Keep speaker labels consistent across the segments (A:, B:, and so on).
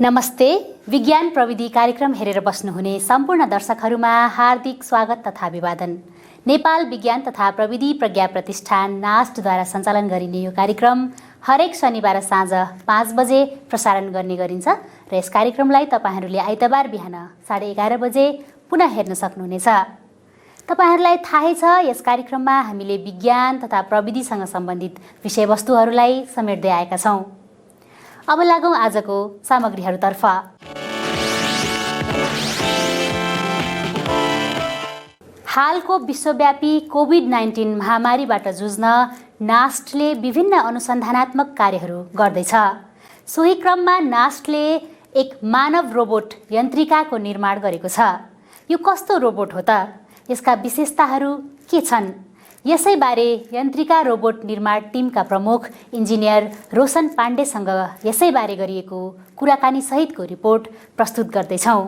A: नमस्ते। विज्ञान प्रविधि कार्यक्रम हेरेर बस्नुहुने सम्पूर्ण दर्शकहरूमा हार्दिक स्वागत तथा अभिवादन। नेपाल विज्ञान तथा प्रविधि प्रज्ञा प्रतिष्ठान नास्टद्वारा सञ्चालन गरिने यो कार्यक्रम हरेक शनिबार साँझ 5 बजे प्रसारण गर्ने गरिन्छ र यस कार्यक्रमलाई तपाईहरूले आइतबार बिहान 11:30 बजे पुनः हेर्न सक्नुहुनेछ। तपाईहरूलाई थाहै छ यस कार्यक्रममा हामीले विज्ञान तथा प्रविधिसँग सम्बन्धित विषयवस्तुहरूलाई समेट्दै आएका छौँ। अब लागौँ आजको सामग्रीहरूतर्फ। हालको विश्वव्यापी कोभिड-19 महामारीबाट जुझ्न नास्टले विभिन्न अनुसन्धानात्मक कार्यहरू गर्दैछ। सोही क्रममा नास्टले एक मानव रोबोट यन्त्रिकाको निर्माण गरेको छ। यो कस्तो रोबोट हो त? यसका विशेषताहरू के छन्? यसैबारे यन्त्रिका रोबोट निर्माण टिमका प्रमुख इन्जिनियर रोशन पाण्डेसँग यसैबारे गरिएको कुराकानी सहितको रिपोर्ट प्रस्तुत गर्दैछौँ।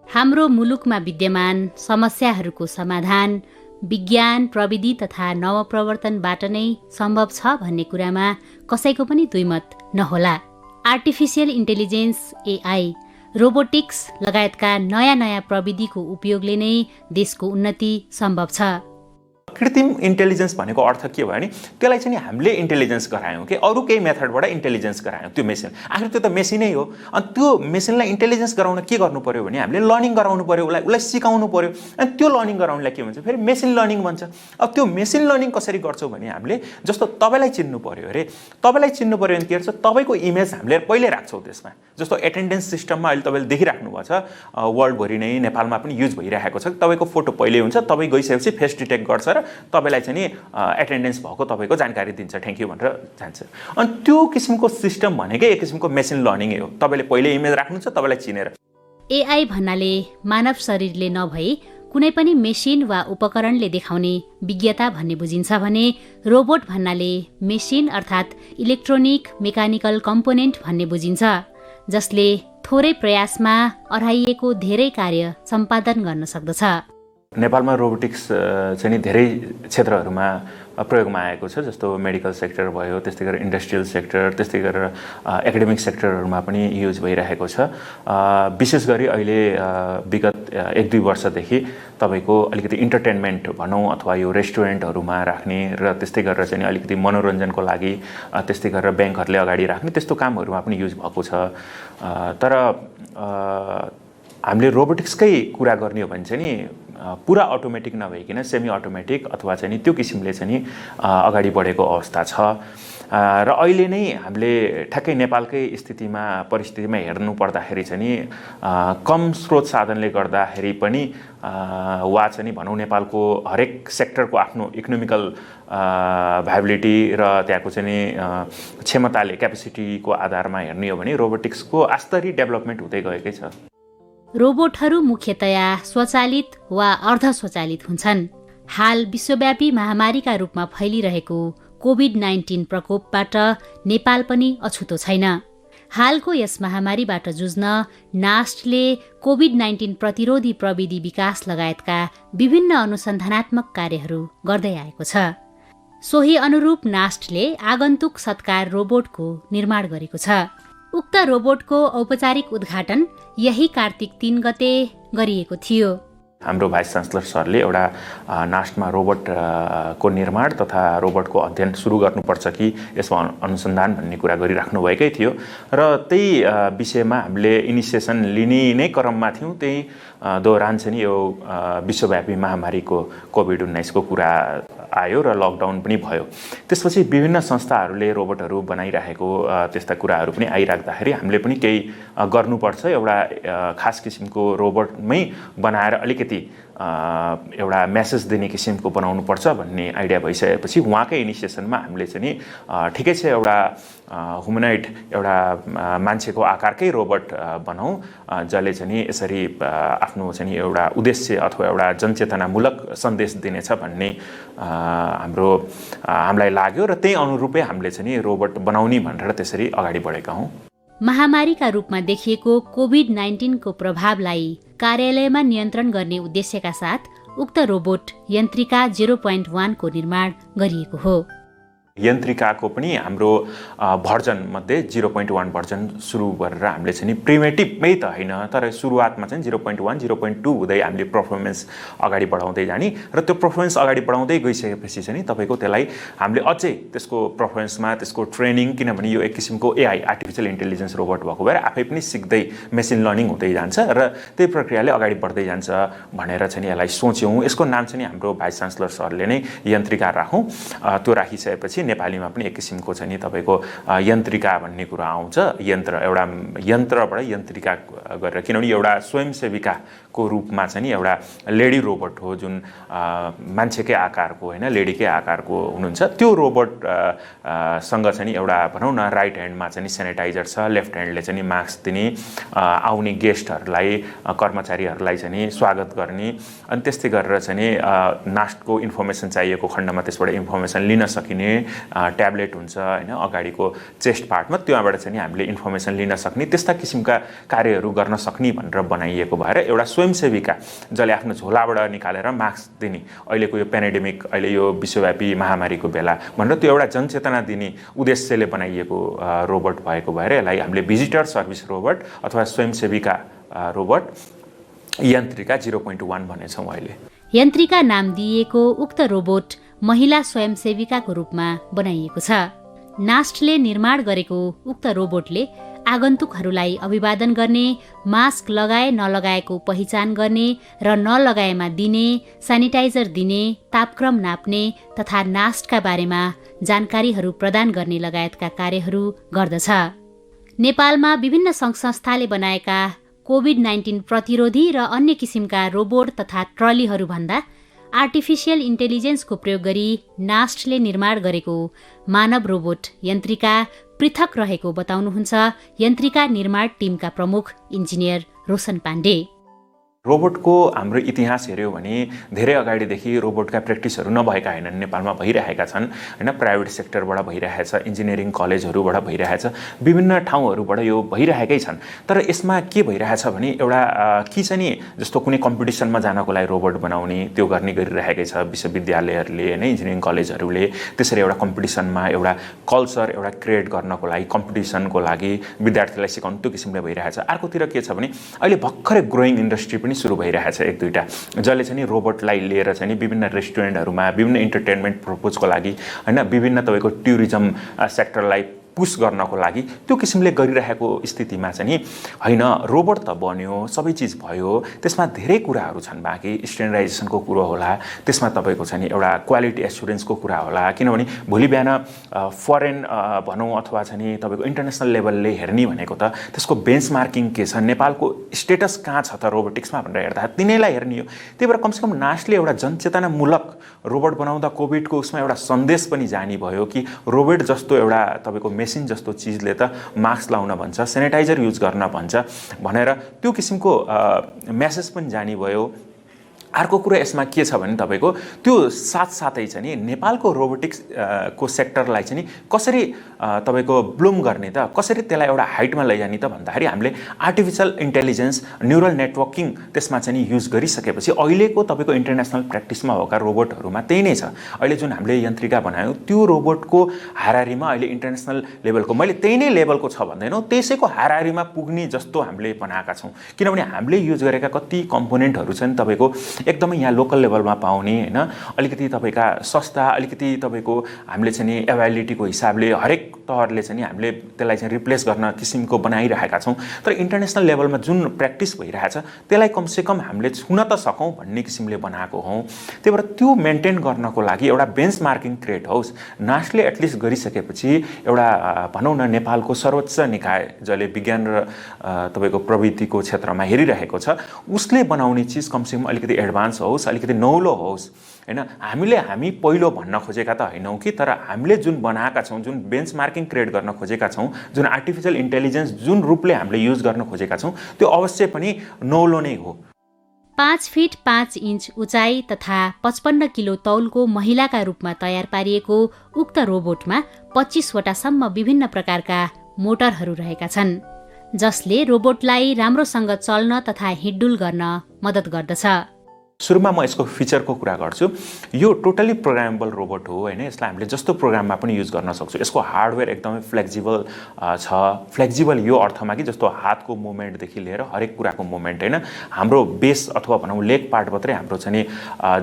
A: हाम्रो मुलुकमा विद्यमान समस्याहरूको समाधान विज्ञान प्रविधि तथा नवप्रवर्तनबाट नै सम्भव छ भन्ने कुरामा कसैको पनि दुईमत नहोला। आर्टिफिसियल इन्टेलिजेन्स एआई, रोबोटिक्स लगायतका नयाँ प्रविधिको उपयोगले नै देशको उन्नति सम्भव छ।
B: कृत्रिम इन्टेलिजेन्स भनेको अर्थ के भयो भने त्यसलाई चाहिँ हामीले इन्टेलिजेन्स गरायौँ कि अरू केही मेथडबाट इन्टेलिजेन्स गरायौँ त्यो मेसिन। आखिर त्यो त मेसिनै हो। अनि त्यो मेसिनलाई इन्टेलिजेन्स गराउन के गर्नु पर्यो भने हामीले लर्निङ गराउनु पर्यो, उसलाई सिकाउनु पर्यो। अनि त्यो लर्निङ गराउनलाई के भन्छ? फेरि मेसिन लर्निङ भन्छ। अब त्यो मेसिन लर्निङ कसरी गर्छौँ भने हामीले जस्तो तपाईँलाई चिन्नु पर्यो अरे, तपाईँलाई चिन्नु पर्यो भने के गर्छ? तपाईँको इमेज हामीले पहिले राख्छौँ त्यसमा। जस्तो एटेन्डेन्स सिस्टममा अहिले तपाईँले देखिराख्नु भएको छ, वर्ल्डभरि नै नेपालमा पनि युज भइरहेको छ। तपाईँको फोटो पहिले हुन्छ, तपाईँ गइसकेपछि फेस डिटेक्ट गर्छ र तपाईँलाई चाहिँ नि एटेन्डेन्स भएको तपाईँको जानकारी दिन्छ, थ्याङ्क यू भनेर जान्छ। अनि त्यो किसिमको सिस्टम भनेकै एक किसिमको मेसिन लर्निङै हो। तपाईँले पहिले इमेज राख्नु छ, तपाईँलाई चिनेर।
A: एआई भन्नाले मानव शरीरले नभई कुनै पनि मेसिन वा उपकरणले देखाउने विज्ञता भन्ने बुझिन्छ भने रोबोट भन्नाले मेसिन अर्थात् इलेक्ट्रोनिक मेकानिकल कम्पोनेन्ट भन्ने बुझिन्छ, जसले थोरै प्रयासमा अह्राइएको धेरै कार्य सम्पादन गर्न सक्दछ।
B: नेपालमा रोबोटिक्स चाहिँ नि धेरै क्षेत्रहरूमा प्रयोगमा आएको छ। जस्तो मेडिकल सेक्टर भयो, त्यस्तै गरेर इन्डस्ट्रियल सेक्टर, त्यस्तै गरेर एकाडेमिक सेक्टरहरूमा पनि युज भइरहेको छ। विशेष गरी अहिले विगत 1-2 वर्षदेखि तपाईँको अलिकति इन्टरटेनमेन्ट भनौँ अथवा यो रेस्टुरेन्टहरूमा राख्ने र त्यस्तै गरेर चाहिँ अलिकति मनोरञ्जनको लागि त्यस्तै गरेर ब्याङ्कहरूले अगाडि राख्ने त्यस्तो कामहरूमा पनि युज भएको छ। तर हामीले रोबोटिक्सकै कुरा गर्ने हो भने चाहिँ नि पुरा अटोमेटिक नभइकन सेमी अटोमेटिक अथवा चाहिँ नि त्यो किसिमले चाहिँ नि अगाडि बढेको अवस्था छ। र अहिले नै हामीले ठ्याक्कै नेपालकै परिस्थितिमा हेर्नु पर्दाखेरि चाहिँ नि कम स्रोत साधनले गर्दाखेरि पनि वा चाहिँ नि भनौँ नेपालको हरेक सेक्टरको आफ्नो इकोनोमिकल भाइबिलिटी र त्यहाँको चाहिँ नि क्षमताले क्यापेसिटीको आधारमा हेर्ने हो भने रोबोटिक्सको आस्तरी डेभलपमेन्ट हुँदै गएकै छ।
A: रोबोटहरू मुख्यतया स्वचालित वा अर्धस्वचालित हुन्छन्। हाल विश्वव्यापी महामारीका रूपमा फैलिरहेको कोभिड-19 प्रकोपबाट नेपाल पनि अछुतो छैन। हालको यस महामारीबाट जुझ्न नास्टले कोभिड-19 प्रतिरोधी प्रविधि विकास लगायतका विभिन्न अनुसन्धानात्मक कार्यहरू गर्दै आएको छ। सोही अनुरूप नास्टले आगन्तुक सत्कार रोबोटको निर्माण गरेको छ। उक्त रोबोटको औपचारिक उद्घाटन यही कार्तिक 3 गते गरिएको थियो।
B: हाम्रो भाइस चान्सलर सरले एउटा नास्टमा रोबोटको निर्माण तथा रोबोटको अध्ययन सुरु गर्नुपर्छ कि यसमा अनुसन्धान भन्ने कुरा गरिराख्नु भएकै थियो र त्यही विषयमा हामीले इनिसिएसन लिने नै क्रममा थियौँ। त्यही दौरान चाहिँ नि यो विश्वव्यापी महामारीको कोभिड-19 को कुरा आयो र लकडाउन पनि भयो। त्यसपछि विभिन्न संस्थाहरूले रोबोटहरू बनाइरहेको त्यस्ता कुराहरू पनि आइराख्दाखेरि हामीले पनि केही गर्नुपर्छ। एउटा खास किसिमको रोबोटमै बनाएर अलिकति एउटा मेसेज दिने किसिमको बनाउनुपर्छ भन्ने आइडिया भइसकेपछि उहाँकै इनिसिएसनमा हामीले चाहिँ नि ठिकै छ एउटा ह्युमनोइड एउटा मान्छेको आकारकै रोबोट बनाऊ जसले चाहिँ नि यसरी आफ्नो चाहिँ एउटा उद्देश्य अथवा एउटा जनचेतनामूलक सन्देश दिनेछ भन्ने हामीलाई लाग्यो र त्यही अनुरूपै हामीले चाहिँ नि रोबोट बनाउने भनेर त्यसरी अगाडि बढेका हौँ।
A: महामारीका रूपमा देखिएको कोभिड-19 को प्रभावलाई कार्यालयमा नियन्त्रण गर्ने उद्देश्यका साथ उक्त रोबोट यन्त्रिका 0.1 को निर्माण गरिएको हो।
B: यन्त्रिकाको पनि हाम्रो भर्जन मध्ये 0.1 भर्जन सुरु गरेर हामीले चाहिँ नि प्रिमेटिभमै त होइन तर सुरुवातमा चाहिँ 0.1 0.2 हुँदै हामीले पर्फर्मेन्स अगाडि बढाउँदै जाने र त्यो पर्फर्मेन्स अगाडि बढाउँदै गइसकेपछि चाहिँ तपाईँको त्यसलाई हामीले अझै त्यसको पर्फर्मेन्समा त्यसको ट्रेनिङ, किनभने यो एक किसिमको एआई आर्टिफिसियल इन्टेलिजेन्स रोबोट भएको भएर आफै पनि सिक्दै मेसिन लर्निङ हुँदै जान्छ र त्यही प्रक्रियाले अगाडि बढ्दै जान्छ भनेर चाहिँ यसलाई सोच्यौँ। यसको नाम चाहिँ हाम्रो भाइस च्यान्सलर सरले नै यन्त्रिका राखौँ। त्यो राखिसकेपछि नेपालीमा पनि एक किसिमको चाहिँ नि तपाईँको यन्त्रिका भन्ने कुरा आउँछ। एउटा यन्त्रबाट यन्त्रिका गरेर, किनभने एउटा स्वयंसेविकाको रूपमा चाहिँ नि एउटा लेडी रोबोट हो जुन मान्छेकै आकारको होइन लेडीकै आकारको हुनुहुन्छ। त्यो रोबोट सँग चाहिँ एउटा भनौँ न राइट ह्यान्डमा चाहिँ सेनिटाइजर छ, लेफ्ट ह्यान्डले चाहिँ मास्क दिने, आउने गेस्टहरूलाई कर्मचारीहरूलाई चाहिँ स्वागत गर्ने, अनि त्यस्तै गरेर चाहिँ नास्टको इन्फर्मेसन चाहिएको खण्डमा त्यसबाट इन्फर्मेसन लिन सकिने ट्याब्लेट हुन्छ होइन अगाडिको चेस्ट पार्टमा, त्यहाँबाट चाहिँ हामीले इन्फर्मेसन लिन सक्ने त्यस्ता किसिमका कार्यहरू गर्न सक्ने भनेर बनाइएको भएर एउटा स्वयंसेविका जसले आफ्नो झोलाबाट निकालेर मास्क दिने, अहिलेको यो पेन्डेमिक अहिले यो विश्वव्यापी महामारीको बेला भनेर त्यो एउटा जनचेतना दिने उद्देश्यले बनाइएको रोबोट भएको भएर यसलाई हामीले भिजिटर सर्भिस रोबोट अथवा स्वयंसेविका रोबोट यन्त्रिका 0.1 भनेछौँ। अहिले
A: यन्त्रिका नाम दिइएको उक्त रोबोट महिला स्वयंसेविकाको रूपमा बनाइएको छ। नास्टले निर्माण गरेको उक्त रोबोटले आगन्तुकहरूलाई अभिवादन गर्ने, मास्क लगाए नलगाएको पहिचान गर्ने र नलगाएमा दिने, सेनिटाइजर दिने, तापक्रम नाप्ने तथा नास्टका बारेमा जानकारीहरू प्रदान गर्ने लगायतका कार्यहरू गर्दछ। नेपालमा विभिन्न सङ्घ-संस्थाले बनाएका कोभिड-19 प्रतिरोधी र अन्य किसिमका रोबोट तथा ट्रलीहरूभन्दा आर्टिफिसियल इन्टेलिजेन्सको प्रयोग गरी नास्टले निर्माण गरेको मानव रोबोट यन्त्रिका पृथक रहेको बताउनुहुन्छ यन्त्रिका निर्माण टिमका प्रमुख इन्जिनियर रोशन पाण्डे।
B: रोबोटको हाम्रो इतिहास हेऱ्यौँ भने धेरै अगाडिदेखि रोबोटका प्र्याक्टिसहरू नभएका होइनन्, नेपालमा भइरहेका छन् होइन। प्राइभेट सेक्टरबाट भइरहेछ, इन्जिनियरिङ कलेजहरूबाट भइरहेछ, विभिन्न ठाउँहरूबाट यो भइरहेकै छन्। तर यसमा के भइरहेछ भने एउटा कि चाहिँ नि जस्तो कुनै कम्पिटिसनमा जानको लागि रोबोट बनाउने त्यो गरिरहेकै छ विश्वविद्यालयहरूले होइन, इन्जिनियरिङ कलेजहरूले। त्यसरी एउटा कम्पिटिसनमा एउटा कल्चर एउटा क्रिएट गर्नको लागि, कम्पिटिसनको लागि विद्यार्थीलाई सिकाउनु त्यो किसिमले भइरहेछ। अर्कोतिर के छ भने अहिले भर्खरै ग्रोइङ इन्डस्ट्री पनि सुरु भइरहेछ एक दुईवटा, जसले चाहिँ रोबोटलाई लिएर चाहिँ विभिन्न रेस्टुरेन्टहरूमा विभिन्न इन्टरटेनमेन्ट पर्पजको लागि होइन, विभिन्न तपाईँको टुरिज्म सेक्टरलाई पुस गर्नको लागि त्यो किसिमले गरिरहेको स्थितिमा चाहिँ होइन रोबोट त बन्यो, सबै चिज भयो, त्यसमा धेरै कुराहरू छन् बाँकी। स्ट्यान्डर्डाइजेसनको कुरो होला, त्यसमा तपाईँको चाहिँ एउटा क्वालिटी एस्युरेन्सको कुरा होला, किनभने भोलि बिहान फरेन भनौँ अथवा चाहिँ तपाईँको इन्टरनेसनल लेभलले हेर्ने भनेको त त्यसको बेन्चमार्किङ के छ, नेपालको स्टेटस कहाँ छ त रोबोटिक्समा भनेर हेर्दा तिनैलाई हेर्ने हो। त्यही भएर कमसेकम नास्टले एउटा जनचेतनामूलक रोबोट बनाउँदा कोभिडको उसमा एउटा सन्देश पनि जानी भयो कि रोबोट जस्तो एउटा तपाईँको मेसिन जस्तो चिजले त मास्क लाउन भन्छ, सेनिटाइजर युज गर्न भन्छ भनेर त्यो किसिमको मेसेज पनि जानी भयो। अर्को कुरा यसमा के छ भने तपाईँको त्यो साथसाथै चाहिँ नेपालको रोबोटिक्स को सेक्टरलाई चाहिँ कसरी तपाईँको ब्लुम गर्ने त, कसरी त्यसलाई एउटा हाइटमा लैजाने त भन्दाखेरि हामीले आर्टिफिसियल इन्टेलिजेन्स न्युरल नेटवर्किङ त्यसमा चाहिँ युज गरिसकेपछि अहिलेको तपाईँको इन्टरनेसनल प्र्याक्टिसमा भएका रोबोटहरूमा त्यही नै छ। अहिले जुन हामीले यन्त्रिका बनायौँ त्यो रोबोटको हारारीमा अहिले इन्टरनेसनल लेभलको, मैले त्यही नै लेभलको छ भन्दैनौँ, त्यसैको हारारीमा पुग्ने जस्तो हामीले बनाएका छौँ। किनभने हामीले युज गरेका कति कम्पोनेन्टहरू छन् तपाईँको एकदमै यहाँ लोकल लेभलमा पाउने होइन, अलिकति तपाईँका सस्ता, अलिकति तपाईँको हामीले चाहिँ एभाइलिटीको हिसाबले हरेक तहरले चाहिँ हामीले त्यसलाई चाहिँ रिप्लेस गर्न किसिमको बनाइरहेका छौँ। तर इन्टरनेसनल लेभलमा जुन प्र्याक्टिस भइरहेछ त्यसलाई कमसेकम हामीले छुन त सकौँ भन्ने किसिमले बनाएको हौँ। त्यही भएर त्यो मेन्टेन गर्नको लागि एउटा बेन्चमार्किङ क्रिएट होस्। नास्टले एटलिस्ट गरिसकेपछि एउटा भनौँ न नेपालको सर्वोच्च निकाय जसले विज्ञान र तपाईँको प्रविधिको क्षेत्रमा हेरिरहेको छ उसले बनाउने चिज कमसेकम अलिकति एडभान्स होस्, अलिकति नौलो होस् होइन। हामी पहिलो भन्न खोजेका त होइनौँ कि, तर हामीले जुन बनाएका छौँ, जुन बेन्चमार्किङ क्रिएट गर्न खोजेका छौँ, जुन आर्टिफिसियल इन्टेलिजेन्स जुन रूपले हामीले युज गर्न खोजेका छौँ त्यो अवश्य पनि नौलो नै हो।
A: 5 फिट 5 इन्च उचाइ तथा 55 किलो तौलको महिलाका रूपमा तयार पारिएको उक्त रोबोटमा 25 वटासम्म विभिन्न प्रकारका मोटरहरू रहेका छन् जसले रोबोटलाई राम्रोसँग चल्न तथा हिँडडुल गर्न मद्दत गर्दछ।
B: सुरुमा म यसको फिचरको कुरा गर्छु। यो टोटली प्रोग्रामेबल रोबोट हो हैन। यसलाई हामीले जस्तो प्रोग्राममा पनि युज गर्न सक्छौँ। यसको हार्डवेयर एकदमै फ्लेक्सिबल छ। फ्लेक्सिबल यो अर्थमा कि जस्तो हातको मुभमेन्टदेखि लिएर हरेक कुराको मुभमेन्ट हैन। हाम्रो बेस अथवा भनौँ लेग पार्ट मात्रै हाम्रो चाहिँ नि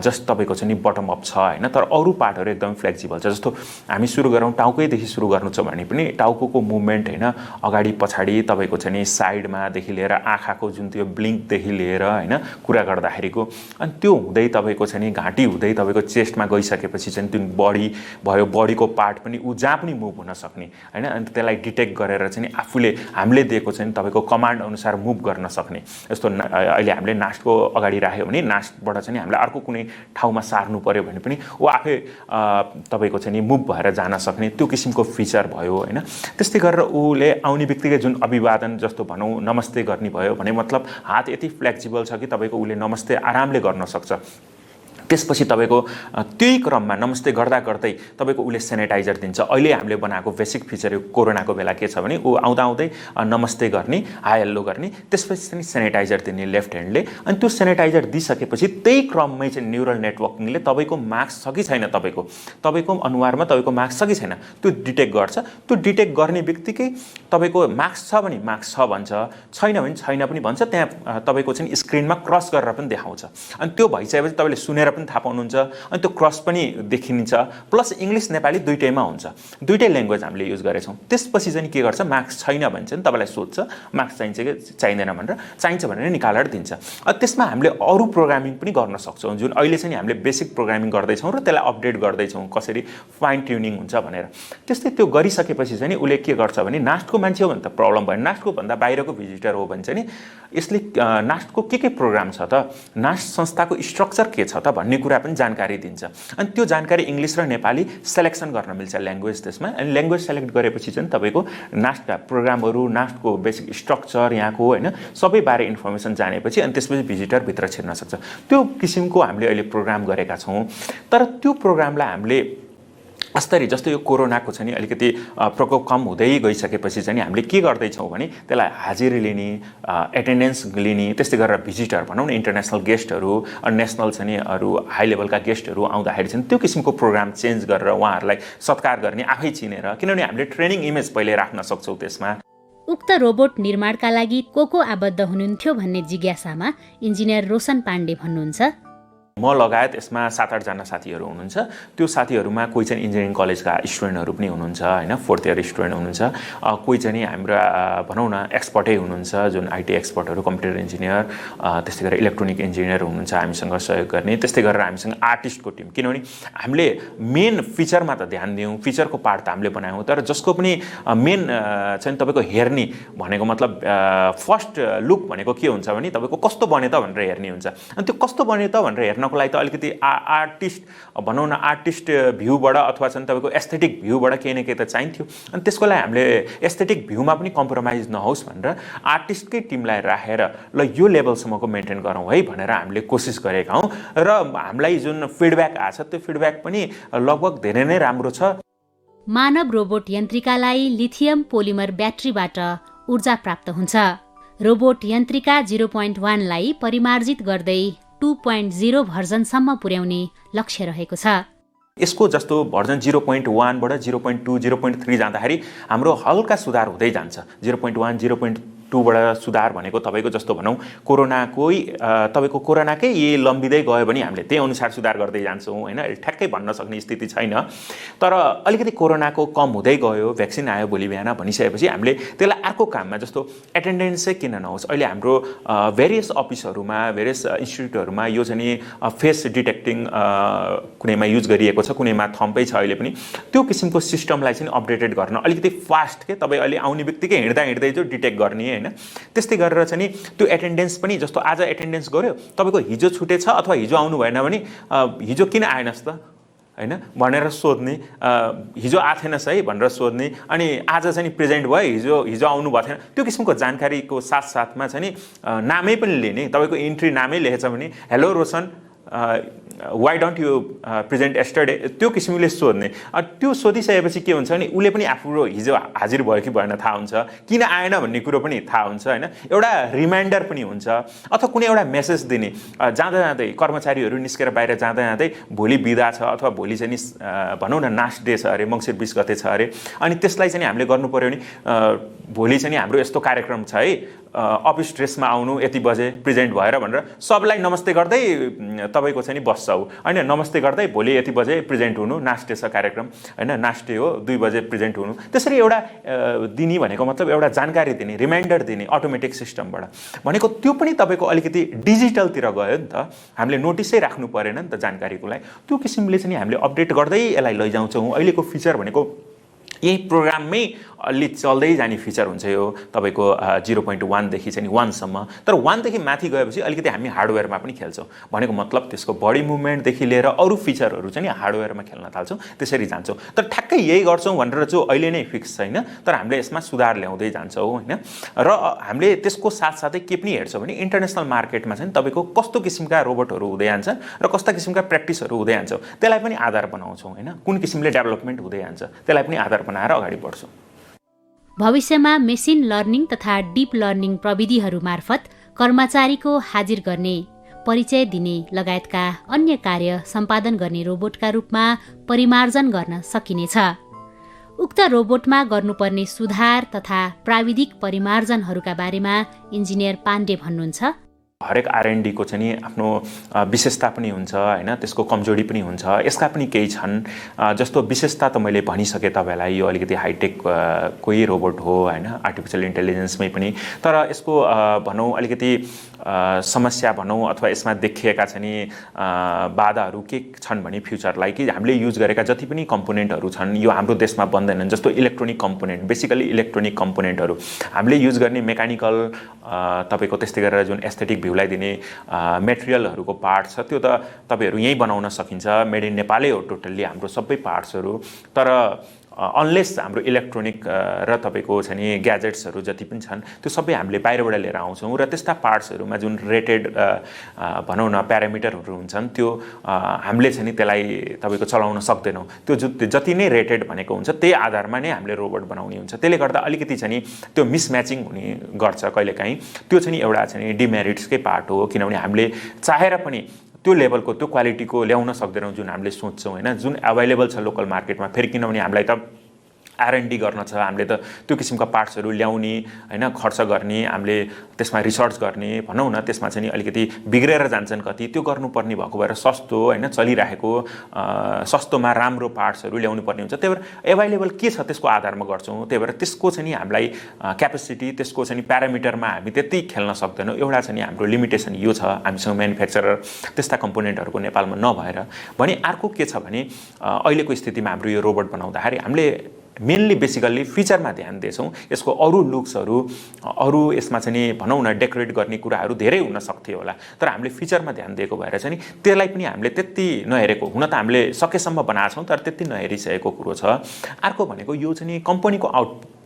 B: जस्ट तपाईँको चाहिँ नि बटम अप छ हैन। तर अरू पार्टहरू एकदमै फ्लेक्सिबल छ। जस्तो हामी सुरु गरौँ टाउकैदेखि सुरु गर्नु छ भने पनि टाउकोको मुभमेन्ट हैन, अगाडि पछाडि तपाईँको चाहिँ नि साइडमादेखि लिएर आँखाको जुन त्यो ब्लिङ्कदेखि लिएर हैन कुरा गर्दाखेरिको, अनि त्यो हुँदै तपाईँको चाहिँ नि घाँटी हुँदै तपाईँको चेस्टमा गइसकेपछि चाहिँ त्यो बडी भयो, बडीको पार्ट पनि ऊ जहाँ पनि मुभ हुन सक्ने हैन। अनि त्यसलाई डिटेक्ट गरेर चाहिँ नि आफूले हामीले दिएको चाहिँ तपाईँको कमान्ड अनुसार मुभ गर्न सक्ने। जस्तो अहिले हामीले नास्टको अगाडि राख्यो भने नास्टबाट चाहिँ हामीले अर्को कुनै ठाउँमा सार्नु पर्यो भने पनि ऊ आफै तपाईँको चाहिँ नि मुभ भएर जान सक्ने त्यो किसिमको फिचर भयो हैन। त्यस्तै गरेर ऊले आउने बित्तिकै जुन अभिवादन जस्तो भनौँ नमस्ते गर्ने भयो भने मतलब हात यति फ्लेक्सिबल छ कि तपाईँको उसले नमस्ते आरामले गर्न सक्छ। त्यसपछि तपाईँको त्यही क्रममा नमस्ते गर्दा गर्दै तपाईँको उसले सेनिटाइजर दिन्छ। अहिले हामीले बनाएको बेसिक फिचर कोरोनाको बेला के छ भने ऊ आउँदा आउँदै नमस्ते गर्ने, हाई हेल्लो गर्ने, त्यसपछि चाहिँ सेनिटाइजर दिने लेफ्ट ह्यान्डले। अनि त्यो सेनिटाइजर दिइसकेपछि त्यही क्रममै चाहिँ न्युरल नेटवर्किङले तपाईँको मास्क छ कि छैन, तपाईँको अनुहारमा तपाईँको मास्क छ कि छैन त्यो डिटेक्ट गर्छ। त्यो डिटेक्ट गर्ने बित्तिकै तपाईँको मास्क छ भने मास्क छ भन्छ, छैन भने छैन पनि भन्छ। त्यहाँ तपाईँको चाहिँ स्क्रिनमा क्रस गरेर पनि देखाउँछ। अनि त्यो भइसकेपछि तपाईँले सुनेर पनि थाहा पाउनुहुन्छ। अनि त्यो क्रस पनि देखिन्छ। प्लस इङ्ग्लिस नेपाली दुइटैमा हुन्छ। दुइटै ल्याङ्ग्वेज हामीले युज गरेछौँ। त्यसपछि चाहिँ के गर्छ, मार्क्स छैन भने चाहिँ तपाईँलाई सोध्छ मार्क्स चाहिन्छ कि चाहिँदैन भनेर, चाहिन्छ भनेर निकालेर दिन्छ। त्यसमा हामीले अरू प्रोग्रामिङ पनि गर्न सक्छौँ, जुन अहिले चाहिँ हामीले बेसिक प्रोग्रामिङ गर्दैछौँ र त्यसलाई अपडेट गर्दैछौँ कसरी फाइन ट्युनिङ हुन्छ भनेर। त्यस्तै त्यो गरिसकेपछि चाहिँ उसले के गर्छ भने नास्टको मान्छे हो भने त प्रब्लम भएन, नास्टको भन्दा बाहिरको भिजिटर हो भने चाहिँ नि यसले नास्टको के प्रोग्राम छ त, नास्ट संस्थाको स्ट्रक्चर के छ त भन्ने कुरा पनि जानकारी दिन्छ। अनि त्यो जानकारी इङ्ग्लिस र नेपाली सेलेक्सन गर्न मिल्छ ल्याङ्ग्वेज त्यसमा। अनि ल्याङ्ग्वेज सेलेक्ट गरेपछि चाहिँ तपाईँको नास्टका प्रोग्रामहरू, नास्टको बेसिक स्ट्रक्चर यहाँको हैन सबै बारे इन्फर्मेसन जानेपछि अनि त्यसपछि भिजिटर भित्र छिर्न सक्छ। त्यो किसिमको हामीले अहिले प्रोग्राम गरेका छौँ। तर त्यो प्रोग्रामलाई हामीले अस्तरी जस्तो यो कोरोनाको चाहिँ नि अलिकति प्रकोप कम हुँदै गइसकेपछि चाहिँ हामीले के गर्दैछौँ भने त्यसलाई हाजिरी लिने, एटेन्डेन्स लिने, त्यस्तै गरेर भिजिटर भनौँ न इन्टरनेसनल गेस्टहरू अनि नेसनल चाहिँ नि अरू हाई लेभलका गेस्टहरू आउँदाखेरि चाहिँ त्यो किसिमको प्रोग्राम चेन्ज गरेर उहाँहरूलाई सत्कार गर्ने आफै चिनेर, किनभने हामीले ट्रेनिङ इमेज पहिले राख्न सक्छौँ त्यसमा।
A: उक्त रोबोट निर्माणका लागि को आबद्ध हुनुहुन्थ्यो भन्ने जिज्ञासामा इन्जिनियर रोशन पाण्डे भन्नुहुन्छ,
B: म लगायत यसमा 7-8 जना साथीहरू हुनुहुन्छ। त्यो साथीहरूमा कोही चाहिँ इन्जिनियरिङ कलेजका स्टुडेन्टहरू पनि हुनुहुन्छ हैन, 4th इयर स्टुडेन्ट हुनुहुन्छ। कोही चाहिँ हाम्रा भनौँ न एक्सपर्टै हुनुहुन्छ, जुन आइटी एक्सपर्टहरू, कम्प्युटर इन्जिनियर, त्यस्तै गरेर इलेक्ट्रोनिक इन्जिनियर हुनुहुन्छ हामीसँग सहयोग गर्ने। त्यस्तै गरेर हामीसँग आर्टिस्टको टिम, किनभने हामीले मेन फिचरमा त ध्यान दियौँ, फिचरको पार्ट त हामीले बनायौँ, तर जसको पनि मेन चाहिँ तपाईँको हेर्ने भनेको मतलब फर्स्ट लुक भनेको के हुन्छ भने तपाईँको कस्तो बन्यो त भनेर हेर्ने हुन्छ। अनि त्यो कस्तो बन्यो त भनेर हेर्नको लागि त अलिकति आर्टिस्ट भनौँ न आर्टिस्ट भ्यूबाट अथवा चाहिँ तपाईँको एस्थेटिक भ्यूबाट केही न केही त चाहिन्थ्यो। अनि त्यसको लागि हामीले एस्थेटिक भ्यूमा पनि कम्प्रोमाइज नहोस् भनेर आर्टिस्टकै टिमलाई राखेर ल यो लेभलसम्मको मेन्टेन गरौँ है भनेर हामीले कोसिस गरेका हौँ। र हामीलाई जुन फिडब्याक आएको छ त्यो फिडब्याक पनि लगभग धेरै नै राम्रो छ।
A: मानव रोबोट यन्त्रिकालाई लिथियम पोलिमर ब्याट्रीबाट ऊर्जा प्राप्त हुन्छ। रोबोट यन्त्रिका 0.1 लाई परिमार्जित गर्दै 2.0 भर्जनसम्म पुर्याउने लक्ष्य रहेको छ।
B: यसको जस्तो भर्जन 0.1 बाट 0.2, 0.3 जाँदाखेरि हाम्रो हल्का सुधार हुँदै जान्छ। 0.1, 0.2 बाट सुधार भनेको तपाईँको जस्तो भनौँ तपाईँको कोरोनाकै यही लम्बिँदै गयो भने हामीले त्यही अनुसार सुधार गर्दै जान्छौँ हैन, ठ्याक्कै भन्न सक्ने स्थिति छैन। तर अलिकति कोरोनाको कम हुँदै गयो, भ्याक्सिन आयो भोलि बिहान भनिसकेपछि हामीले त्यसलाई अर्को काममा जस्तो एटेन्डेन्स चाहिँ किन नहोस्, अहिले हाम्रो भेरियस अफिसहरूमा, भेरियस इन्स्टिट्युटहरूमा यो चाहिँ नि फेस डिटेक्टिङ कुनैमा युज गरिएको छ, कुनैमा थम्पै छ अहिले पनि। त्यो किसिमको सिस्टमलाई चाहिँ अपडेटेड गर्न अलिकति फास्ट के तपाईँ अहिले आउने बित्तिकै हिँड्दै जो डिटेक्ट गर्ने हैन। त्यस्तै गरेर चाहिँ नि त्यो एटेन्डेन्स पनि जस्तो आज एटेन्डेन्स गर्यो, तपाईँको हिजो छुटेछ अथवा हिजो आउनु भएन भने हिजो किन आएनस् त हैन भनेर सोध्ने, हिजो आथेनस् है भनेर सोध्ने, अनि आज चाहिँ नि प्रेजेन्ट भयो, हिजो आउनु भएको थिएन, त्यो किसिमको जानकारीको साथसाथमा चाहिँ नि नामै पनि लिने। तपाईँको इन्ट्री नामै लेखेछ भने hello Roshan why don't you present yesterday, त्यो किसिमले सोध्ने। त्यो सोधिसकेपछि के हुन्छ भने उसले पनि आफ्नो हिजो हाजिर भयो कि भएन थाहा हुन्छ, किन आएन भन्ने कुरो पनि थाहा हुन्छ होइन। एउटा रिमाइन्डर पनि हुन्छ, अथवा कुनै एउटा मेसेज दिने, जाँदा जाँदै कर्मचारीहरू निस्केर बाहिर जाँदा जाँदै भोलि बिदा छ अथवा भोलि चाहिँ भनौँ न नास्ट डे छ अरे, मङ्सिर 20 गते छ अरे, अनि त्यसलाई चाहिँ हामीले गर्नु पर्यो भने भोलि चाहिँ हाम्रो यस्तो कार्यक्रम छ है, अफिस ड्रेसमा आउनु, यति बजे प्रेजेन्ट भएर भनेर सबलाई नमस्ते गर्दै तपाईँको चाहिँ बस्छ ऊ होइन, नमस्ते गर्दै भोलि यति बजे प्रेजेन्ट हुनु, नास्टे छ कार्यक्रम होइन, नास्टे हो 2 बजे प्रेजेन्ट हुनु। त्यसरी एउटा दिने भनेको मतलब एउटा जानकारी दिने, रिमाइन्डर दिने अटोमेटिक सिस्टमबाट भनेको, त्यो पनि तपाईँको अलिकति डिजिटलतिर गयो नि त। हामीले नोटिसै राख्नु परेन नि त जानकारीको लागि। त्यो किसिमले चाहिँ हामीले अपडेट गर्दै यसलाई लैजाउँछौँ। अहिलेको फिचर भनेको यही प्रोग्राममै अलि चल्दै जाने फिचर हुन्छ यो तपाईँको 0.1 देखि चाहिँ 1 सम्म। तर 1 देखि माथि गएपछि अलिकति हामी हार्डवेयरमा पनि खेल्छौँ, भनेको मतलब त्यसको बडी मुभमेन्टदेखि लिएर अरू फिचरहरू चाहिँ हार्डवेयरमा खेल्न थाल्छौँ, त्यसरी जान्छौँ। तर ठ्याक्कै यही गर्छौँ भनेर चाहिँ अहिले नै फिक्स छैन, तर हामीले यसमा सुधार ल्याउँदै जान्छौँ होइन। र हामीले त्यसको साथसाथै के पनि हेर्छौँ भने इन्टरनेसनल मार्केटमा चाहिँ तपाईँको कस्तो किसिमका रोबोटहरू हुँदै जान्छन् र कस्ता किसिमका प्र्याक्टिसहरू हुँदै जान्छौँ, त्यसलाई पनि आधार बनाउँछौँ होइन। कुन किसिमले डेभलपमेन्ट हुँदै जान्छ त्यसलाई पनि आधार बनाएर अगाडि बढ्छौँ।
A: भविष्यमा मेसिन लर्निङ तथा डिप लर्निङ प्रविधिहरू मार्फत कर्मचारीको हाजिर गर्ने, परिचय दिने लगायतका अन्य कार्य सम्पादन गर्ने रोबोटका रूपमा परिमार्जन गर्न सकिनेछ। उक्त रोबोटमा गर्नुपर्ने सुधार तथा प्राविधिक परिमार्जनहरूका बारेमा इन्जिनियर पाण्डे भन्नुहुन्छ।
B: हरेक R&D को चाहिँ आफ्नो विशेषता पनि हुन्छ होइन, त्यसको कमजोरी पनि हुन्छ, यसका पनि केही छन्। जस्तो विशेषता त मैले भनिसकेँ तपाईँलाई, यो अलिकति हाइटेक कोही रोबोट हो होइन, आर्टिफिसियल इन्टेलिजेन्समै पनि। तर यसको भनौँ अलिकति समस्या भनौँ अथवा यसमा देखिएका चाहिँ बाधाहरू के छन् भने फ्युचरलाई कि हामीले युज गरेका जति पनि कम्पोनेन्टहरू छन् यो हाम्रो देशमा बन्दैनन्। जस्तो इलेक्ट्रोनिक कम्पोनेन्ट, बेसिकली इलेक्ट्रोनिक कम्पोनेन्टहरू हामीले युज गर्ने मेकानिकल तपाईँको, त्यस्तै गरेर जुन एस्थेटिक भ्यूलाई दिने मेटेरियलहरूको पार्ट छ त्यो त तपाईँहरू यहीँ बनाउन सकिन्छ, मेड इन नेपालै हो टोटल्ली हाम्रो सबै पार्ट्सहरू। तर अनलेस हाम्रो इलेक्ट्रोनिक र तपाईँको चाहिँ ग्याजेट्सहरू जति पनि छन् त्यो सबै हामीले बाहिरबाट लिएर आउँछौँ र त्यस्ता पार्ट्सहरूमा जुन रेटेड भनौँ न प्यारामिटरहरू हुन्छन् त्यो हामीले चाहिँ त्यसलाई तपाईँको चलाउन सक्दैनौँ। त्यो जति नै रेटेड भनेको हुन्छ त्यही आधारमा नै हामीले रोबोट बनाउने हुन्छ। त्यसले गर्दा अलिकति चाहिँ त्यो मिसम्याचिङ हुने गर्छ कहिलेकाहीँ। त्यो चाहिँ एउटा चाहिँ डिमेरिट्सकै पार्ट हो, किनभने हामीले चाहेर पनि त्यो लेभलको त्यो क्वालिटीको ल्याउन सक्दैनौँ जुन हामीले सोच्छौँ होइन, जुन अभाइलेबल छ लोकल मार्केटमा। फेरि किनभने हामीलाई त R&D गर्न छ, हामीले त त्यो किसिमका पार्ट्सहरू ल्याउने होइन, खर्च गर्ने, हामीले त्यसमा रिसर्च गर्ने भनौँ न, त्यसमा चाहिँ अलिकति बिग्रेर जान्छन् कति, त्यो गर्नुपर्ने भएको भएर सस्तो होइन चलिरहेको सस्तोमा राम्रो पार्ट्सहरू ल्याउनु पर्ने हुन्छ। त्यही भएर एभाइलेबल के छ त्यसको आधारमा गर्छौँ। त्यही भएर त्यसको चाहिँ हामीलाई क्यापेसिटी, त्यसको चाहिँ प्यारामिटरमा हामी त्यति खेल्न सक्दैनौँ। एउटा चाहिँ हाम्रो लिमिटेसन यो छ, हामीसँग म्यानुफ्याक्चरर त्यस्ता कम्पोनेन्टहरूको नेपालमा नभएर। भने अर्को के छ भने अहिलेको स्थितिमा हाम्रो यो रोबोट बनाउँदाखेरि हामीले मेनली बेसिकल्ली फिचरमा ध्यान दिएछौँ। यसको अरू लुक्सहरू, अरू यसमा चाहिँ भनौँ न डेकोरेट गर्ने कुराहरू धेरै हुन सक्थ्यो होला, तर हामीले फिचरमा ध्यान दिएको भएर चाहिँ त्यसलाई पनि हामीले त्यति नहेरेको। हुन त हामीले सकेसम्म बनाएको छौँ तर त्यति नहेरिसकेको कुरो छ। अर्को भनेको यो चाहिँ कम्पनीको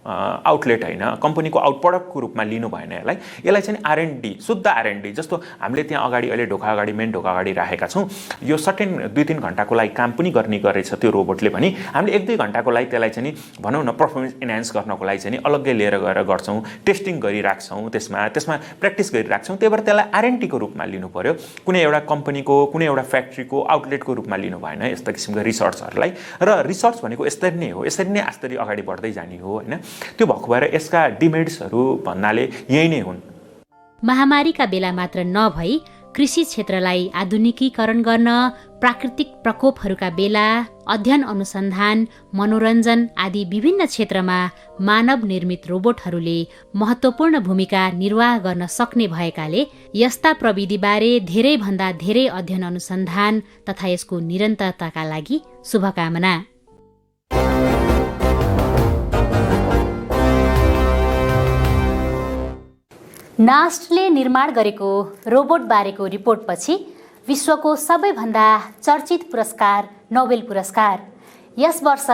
B: आउटलेट होइन, कम्पनीको आउट प्रडक्टको रूपमा लिनु भएन यसलाई चाहिँ R&D, शुद्ध R&D। जस्तो हामीले त्यहाँ अगाडि अहिले ढोका अगाडि मेन ढोका अगाडि राखेका छौँ, यो सर्टेन 2-3 घन्टाको लागि काम पनि गर्ने गरेछ त्यो रोबोटले भने हामीले 1-2 घन्टाको लागि त्यसलाई चाहिँ भनौँ न पर्फर्मेन्स इन्हान्स गर्नको लागि चाहिँ अलग्गै लिएर गएर गर्छौँ, टेस्टिङ गरिराख्छौँ, त्यसमा प्र्याक्टिस गरिराख्छौँ। त्यही भएर त्यसलाई R&D को रूपमा लिनु पर्यो, कुनै एउटा कम्पनीको कुनै एउटा फ्याक्ट्रीको आउटलेटको रूपमा लिनु भएन यस्ता किसिमका रिसर्चहरूलाई। र रिसर्च भनेको यसरी नै हो, यसरी नै आस्ते अगाडि बढ्दै जाने हो होइन। त्यो भएको भएर यसका डिमेरिट्सहरू भन्नाले यही नै हुन्।
A: महामारीका बेला मात्र नभई कृषि क्षेत्रलाई आधुनिकीकरण गर्न, प्राकृतिक प्रकोपहरूका बेला अध्ययन अनुसन्धान, मनोरञ्जन आदि विभिन्न क्षेत्रमा मानव निर्मित रोबोटहरूले महत्त्वपूर्ण भूमिका निर्वाह गर्न सक्ने भएकाले यस्ता प्रविधिबारे धेरैभन्दा धेरै अध्ययन अनुसन्धान तथा यसको निरन्तरताका लागि शुभकामना। नास्टले निर्माण गरेको रोबोट बारेको रिपोर्टपछि विश्वको सबैभन्दा चर्चित पुरस्कार नोबेल पुरस्कार यस वर्ष